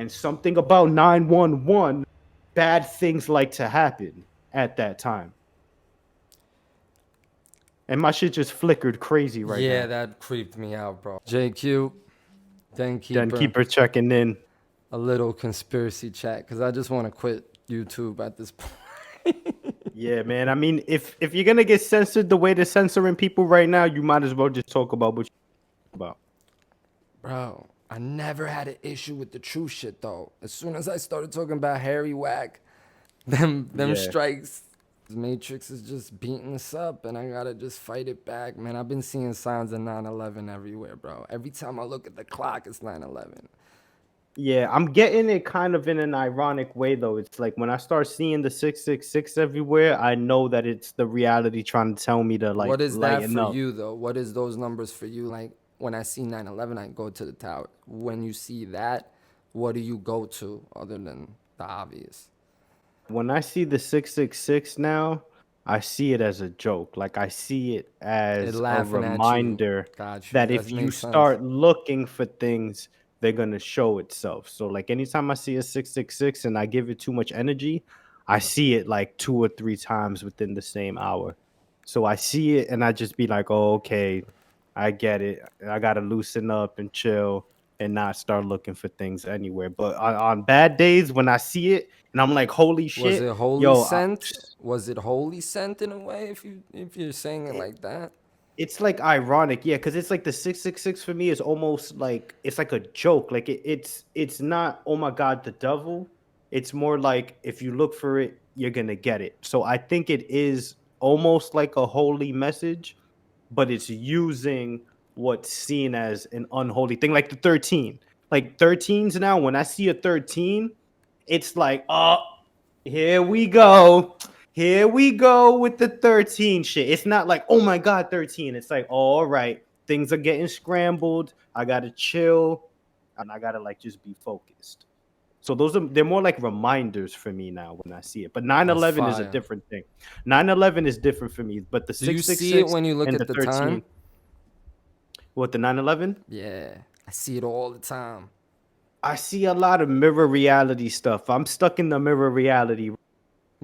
and something about 911, bad things like to happen at that time. And my shit just flickered crazy right Yeah, now. that creeped me out, bro. JQ, Den Then Keeper, keeper checking in. a little conspiracy chat because I just want to quit YouTube at this point. Yeah, man. I mean, if you're gonna get censored the way they're censoring people right now, you might as well just talk about what you talk about. Bro, I never had an issue with the true shit though. As soon as I started talking about Harry Whack, them Yeah. strikes, the Matrix is just beating us up, and I gotta just fight it back, man. I've been seeing signs of 9/11 everywhere, bro. Every time I look at the clock, it's 9/11. Yeah, I'm getting it kind of in an ironic way though. It's like when I start seeing the 666 everywhere, I know that it's the reality trying to tell me to like What is that lighten for up. you though? What is those numbers for you? Like when I see 9/11, I go to the tower. When you see that, what do you go to other than the obvious? When I see the 666 now, I see it as a joke. Like I see it It as a laughing at you. reminder Got you. that That if you makes sense. start looking for things, they're going to show itself. So like anytime I see a 666 and I give it too much energy, I see it like 2 or 3 times within the same hour. So I see it and I just be like, "Oh, okay. I get it. I got to loosen up and chill and not start looking for things anywhere." But on bad days when I see it and I'm like, "Holy Was shit, it holy yo, scent? Was it holy scent in a way? If you're saying it it, like that, it's like ironic, yeah, because it's like the 666 for me is almost like it's like a joke. Like it's not, oh my god, the devil. It's more like if you look for it, you're gonna get it. So I think it is almost like a holy message, but it's using what's seen as an unholy thing, like the 13. Like 13s now, when I see a 13, it's like, oh, here we go. Here we go with the 13 shit. It's not like, oh my God, 13. It's like, all right, things are getting scrambled. I gotta chill and I gotta like just be focused. So they're more like reminders for me now when I see it. But nine that's eleven is a fire. different thing. 9/11 is different for me. But the Do you see it 666 when you look and the at the 13, time? what the 9/11? Yeah, I see it all the time. I see a lot of mirror reality stuff. I'm stuck in the mirror reality. What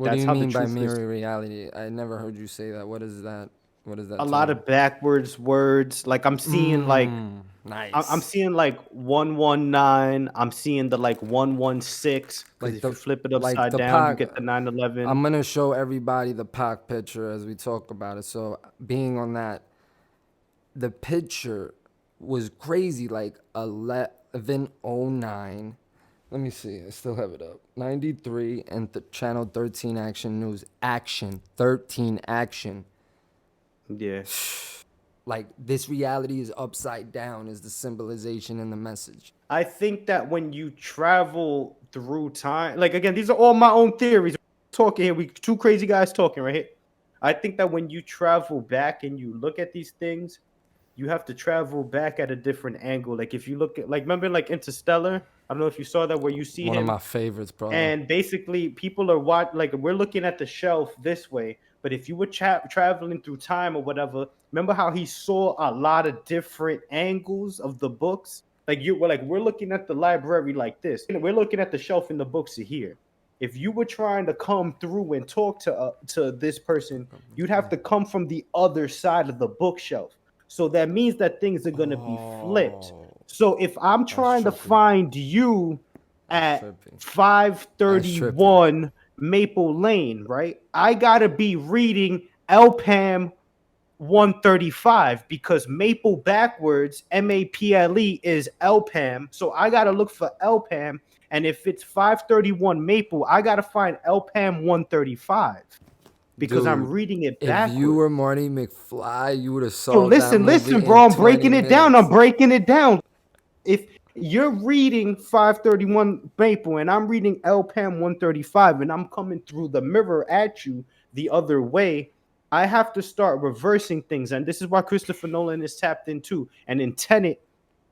do That's you how the mean by truth is. mirror reality? I never heard you say that. What is that? What is A that lot term? of backwards words. Like I'm Nice. seeing like 119. I'm seeing the like 116 because Like if the you flip it like upside the down, you pack. get the 9/11. I'm gonna show everybody the pack picture as we talk about it. So being on that, the picture was crazy. Like 11:09. Let me see. I still have it up. 93 and channel 13 Action News. Action 13 Action. Yeah. Like this reality is upside down. Is the symbolization and the message. I think that when you travel through time, like again, these are all my own theories. Talking here, we two crazy guys talking right here. I think that when you travel back and you look at these things, you have to travel back at a different angle. Like if you look at, like, remember like Interstellar? I don't know if you saw that where you see One of him my favorites, bro. and basically people are like we're looking at the shelf this way, but if you were traveling through time or whatever, remember how he saw a lot of different angles of the books? Like we're looking at the library like this, we're looking at the shelf in the books here. If you were trying to come through and talk to this person, you'd have to come from the other side of the bookshelf. So that means that things are going to be flipped. Oh, So if I'm that's trying to trippy. find you That's at trippy. That's trippy. 531 Maple Lane, right? I gotta be reading LPAM 135 because Maple backwards, MAPLE, is LPAM. So I gotta look for LPAM. And if it's 531 Maple, I gotta find LPAM 135 because I'm Dude, reading it if you were backwards. Marty McFly, you would have So solved that listen, movie bro. in I'm 20 breaking it down. I'm minutes. breaking it down. If you're reading 531 Maple and I'm reading LPAM 135 and I'm coming through the mirror at you the other way, I have to start reversing things. And this is why Christopher Nolan is tapped into. And in Tenet,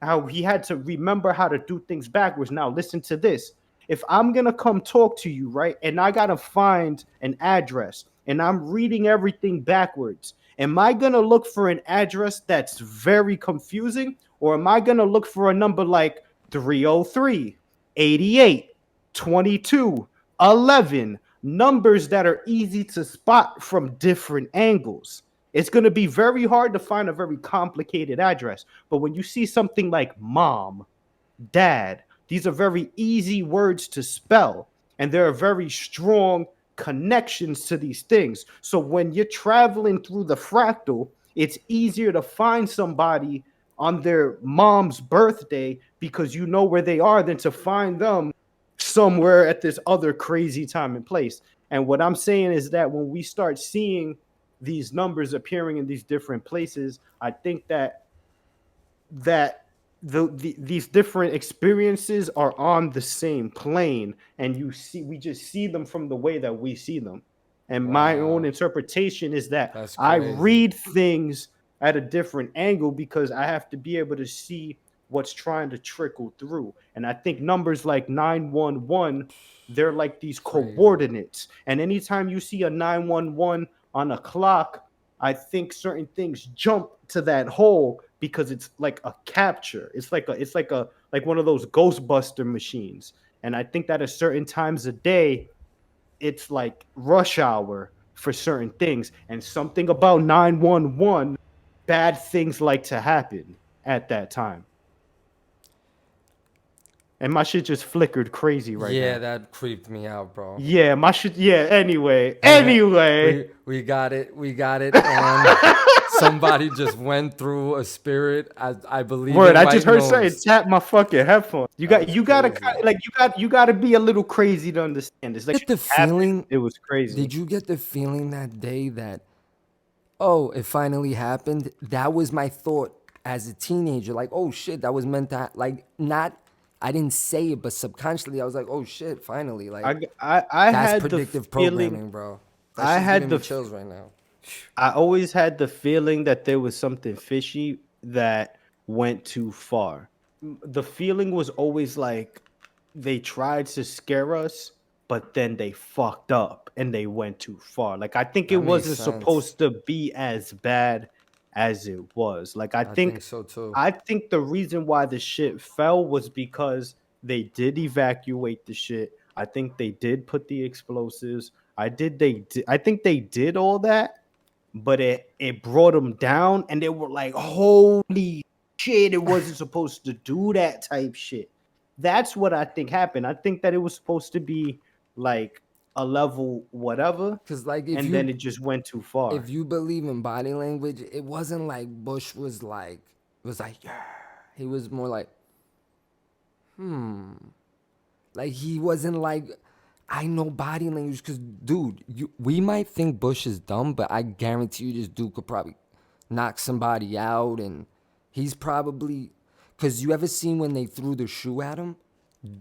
how he had to remember how to do things backwards. Now, listen to this. If I'm going to come talk to you, right, and I got to find an address and I'm reading everything backwards, am I going to look for an address that's very confusing? Or am I going to look for a number like 303? 88, 22, 11, numbers that are easy to spot from different angles. It's going to be very hard to find a very complicated address. But when you see something like mom, dad, these are very easy words to spell. And there are very strong connections to these things. So when you're traveling through the fractal, it's easier to find somebody on their mom's birthday because you know where they are than to find them somewhere at this other crazy time and place. And what I'm saying is that when we start seeing these numbers appearing in these different places, I think that these different experiences are on the same plane, and we just see them from the way that we see them. And my own Wow, interpretation is that that's I crazy. read things at a different angle because I have to be able to see what's trying to trickle through. And I think numbers like 911, they're like these Crazy. coordinates. And anytime you see a 911 on a clock, I think certain things jump to that hole because it's like a capture. It's like one of those Ghostbuster machines. And I think that at certain times of day, it's like rush hour for certain things. And something about 911, bad things like to happen at that time. And my shit just flickered crazy right Yeah, now. that creeped me out, bro. Yeah, my shit. Yeah, anyway. Anyway. We got it. We got it. And somebody just went through a spirit. I believe Word, in I just white heard something noise. tap my fucking headphones. That's You gotta crazy. like you gotta be a little crazy to understand this. Like Get shit the happened. feeling. It was crazy. Did you get the feeling that day that, oh, it finally happened? That was my thought as a teenager. Like, oh shit, that was meant to, like, not, I didn't say it, but subconsciously I was like, oh shit, finally. Like, I that's had the predictive feeling. programming, bro. That I shit's had giving the me f- chills right now. I always had the feeling that there was something fishy that went too far. The feeling was always like they tried to scare us, but then they fucked up and they went too far. Like I think it That makes wasn't sense. supposed to be as bad as it was. Like I think so too. I think the reason why the shit fell was because they did evacuate the shit. I think they did put the explosives. I think they did all that, but it brought them down and they were like, holy shit, it wasn't supposed to do that type shit. That's what I think happened. I think that it was supposed to be like a level whatever, Cause like and then it just went too if far. you believe in body language, it wasn't like Bush was like yeah. He was more like he wasn't like I know body language because dude, we might think Bush is dumb, but I guarantee you this dude could probably knock somebody out, and he's probably because you ever seen when they threw the shoe at him,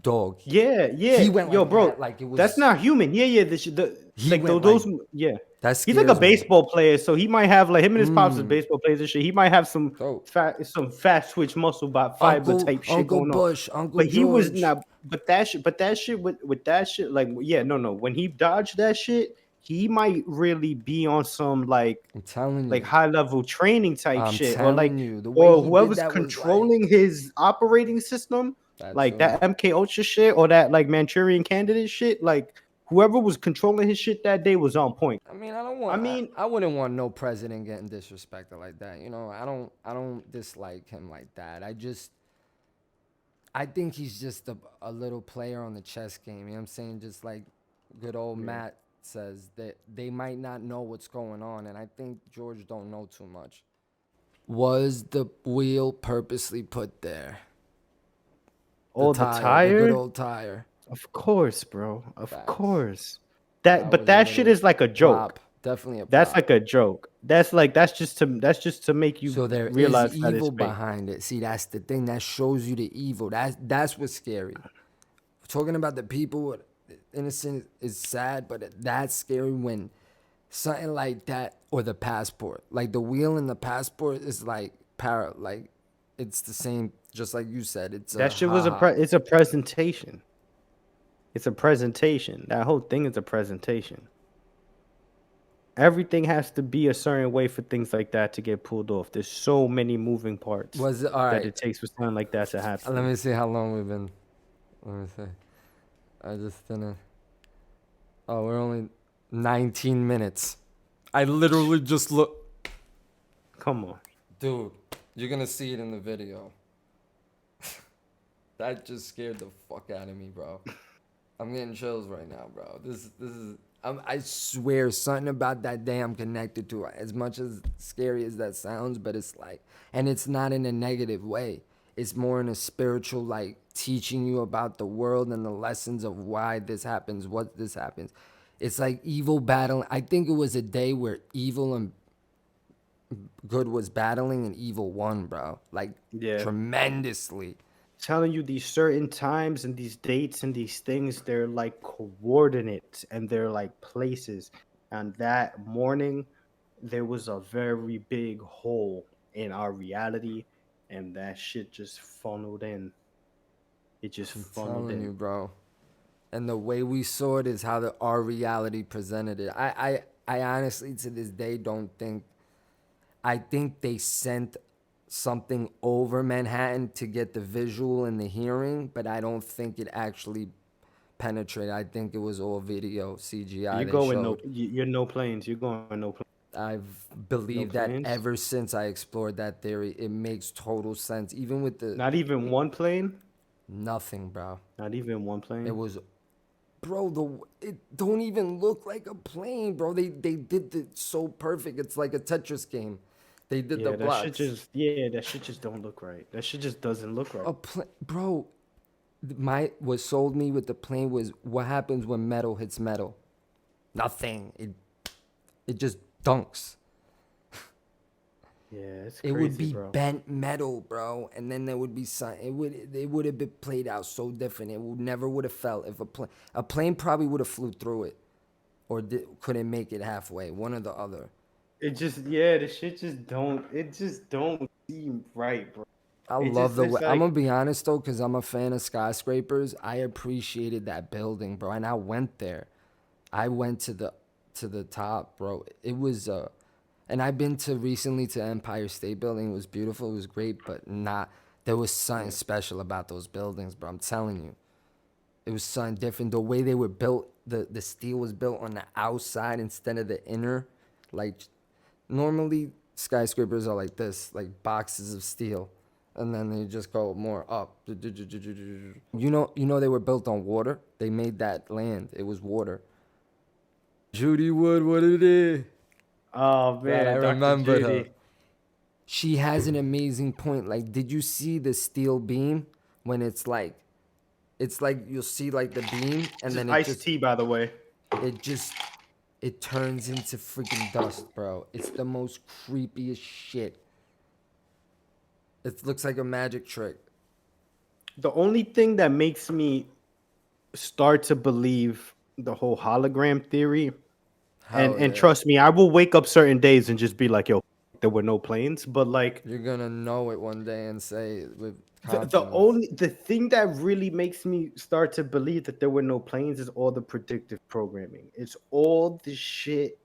dog. Yeah, He yeah. went Yo, like bro, that, like it that's was. not human. Yeah, yeah. He Like went like those, yeah. that He's like a scares me. baseball player, so he might have like him and his pops is baseball players and shit. He might have So some fat switch muscle fiber type shit Uncle going on. Bush, Uncle But he was George. not. But that shit with that shit, like yeah, no, no. When he dodged that shit, he might really be on some I'm telling you. high level training type I'm shit, telling you, the way or he did whoever's that was like controlling his operating system, that like too. that MK Ultra shit or that like Manchurian Candidate shit, like whoever was controlling his shit that day was on point. I mean, I don't I want. mean, I wouldn't want no president getting disrespected like that. You know, I don't dislike him like that. I think he's just a little player on the chess game. You know what I'm saying? Just like good old yeah. Matt says that they might not know what's going on, and I think George don't know too much. Was the wheel purposely put there? Oh, the The good tire? old tire. Of course, bro. Of Facts. course. That That but was a that shit little is like a joke. prop. Definitely a That's prop. like a joke. That's just to make you So there is realize that it's evil fake. behind it. See, that's the thing that shows you the evil. That's what's scary. Talking about the people innocent is sad, but that's scary when something like that or the passport, like the wheel in the passport, is like like it's the same. Just like you said, it's a That shit was haha. it's a presentation. It's a presentation. That whole thing is a presentation. Everything has to be a certain way for things like that to get pulled off. There's so many moving parts Was it all that right? it takes for something like that to Let happen. me see how long we've been. Let me see. I just didn't. Oh, we're only 19 minutes. I literally just look. Come on. Dude, you're gonna see it in the video. That just scared the fuck out of me, bro. I'm getting chills right now, bro. This is. I swear, something about that day I'm connected to. As much as scary as that sounds, but it's like, and it's not in a negative way. It's more in a spiritual, like teaching you about the world and the lessons of why this happens, what this happens. It's like evil battling. I think it was a day where evil and good was battling and evil won, bro. Like Yeah. tremendously. Telling you these certain times and these dates and these things, they're like coordinates and they're like places. And that morning, there was a very big hole in our reality, and that shit just funneled in. It just I'm funneled telling in. you, bro. And the way we saw it is how our reality presented it. I honestly to this day don't think. I think they sent something over Manhattan to get the visual and the hearing, but I don't think it actually penetrated. I think it was all video CGI You they going no, showed. you're no planes. You're going no planes. I've No believed that planes. ever since I explored that theory. It makes total sense. Even with the Not even one plane. nothing, bro. Not even one It plane. was, bro. It don't even look like a plane, bro. They did it so perfect. It's like a Tetris game. They did the Yeah, that shit blocks. just yeah, that shit just don't look right. That shit just doesn't look right. Bro. My what sold me with the plane was what happens when metal hits metal. Nothing. It just dunks. Yeah, it's It would crazy, be bro. bent metal, bro, and then there would be some. It would have been played out so different. It would never would have felt if a plane probably would have flew through it, or couldn't make it halfway. One or the other. It just yeah, the shit just don't it just don't seem right, bro. I It love just the it's way. I'm like gonna be honest though, cause I'm a fan of skyscrapers. I appreciated that building, bro, and I went there. I went to the top, bro. It was and I've been to recently to Empire State Building. It was beautiful. It was great, but not. There was something yeah. special about those buildings, bro. I'm telling you, it was something different. The way they were built, the steel was built on the outside instead of the inner. Like normally skyscrapers are like this, like boxes of steel, and then they just go more up. You know they were built on water. They made that land. It was water. Judy Wood, what it is? Oh God, I man, Dr. remembered her. Judy. She has an amazing point. Like, did you see the steel beam when it's like you'll see like the beam and This is then iced tea, by the way. it just it turns into freaking dust, bro. It's the most creepiest shit. It looks like a magic trick. The only thing that makes me start to believe the whole hologram theory, and Hell and yeah. trust me, I will wake up certain days and just be like, yo, there were no planes. But like You're gonna know it one day and say it with the confidence. only the thing that really makes me start to believe that there were no planes is all the predictive programming. It's all the shit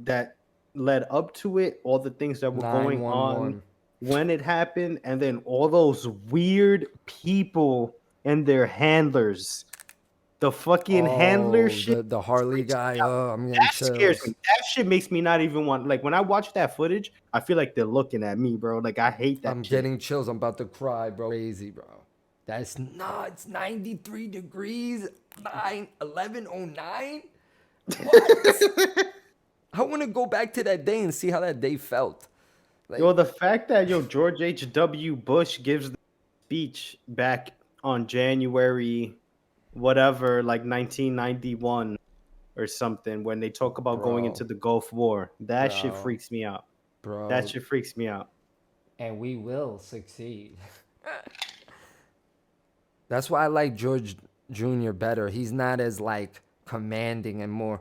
that led up to it, all the things that were going on 911. when it happened, and then all those weird people and their handlers. The fucking handler Oh, shit the Harley freaks guy. me out. Oh, I'm getting That scares me. chills. That shit makes me not even want like when I watch that footage, I feel like they're looking at me, bro. Like I hate that I'm shit. getting chills. I'm about to cry, bro. Crazy, bro. That's nuts. 93 degrees. 11:09. What? I want to go back to that day and see how that day felt. Yo, Like, the fact that George H.W. Bush gives the speech back on January whatever, like 1991 or something, when they talk about going into bro, the Gulf War, that shit bro, freaks me out. That bro. shit freaks me out. And we will succeed. That's why I like George Jr. better. He's not as like commanding and more.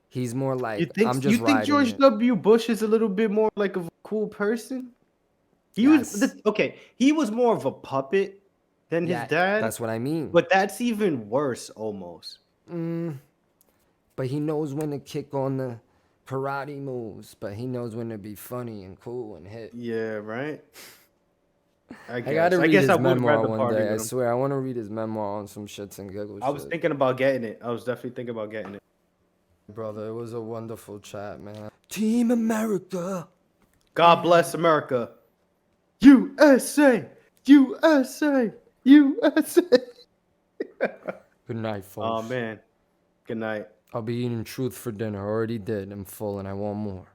He's more like I'm You just think riding George it. W. Bush is a little bit more like of a cool person? Yes. He was more of a puppet than his Yeah, dad, that's what I mean. but that's even worse almost. But he knows when to kick on the karate moves, but he knows when to be funny and cool and hit. Yeah, right? I I gotta guess. I read guess I his would memoir rather one party day. I with him. swear, I want to read his memoir on some shits and giggles I was shit. thinking about getting it. I was definitely thinking about getting it. Brother, it was a wonderful chat, man. Team America. God bless America. USA, USA, USA. Good night, Oh folks. man. Good night. I'll be eating truth for dinner. Already did. I'm full and I want more.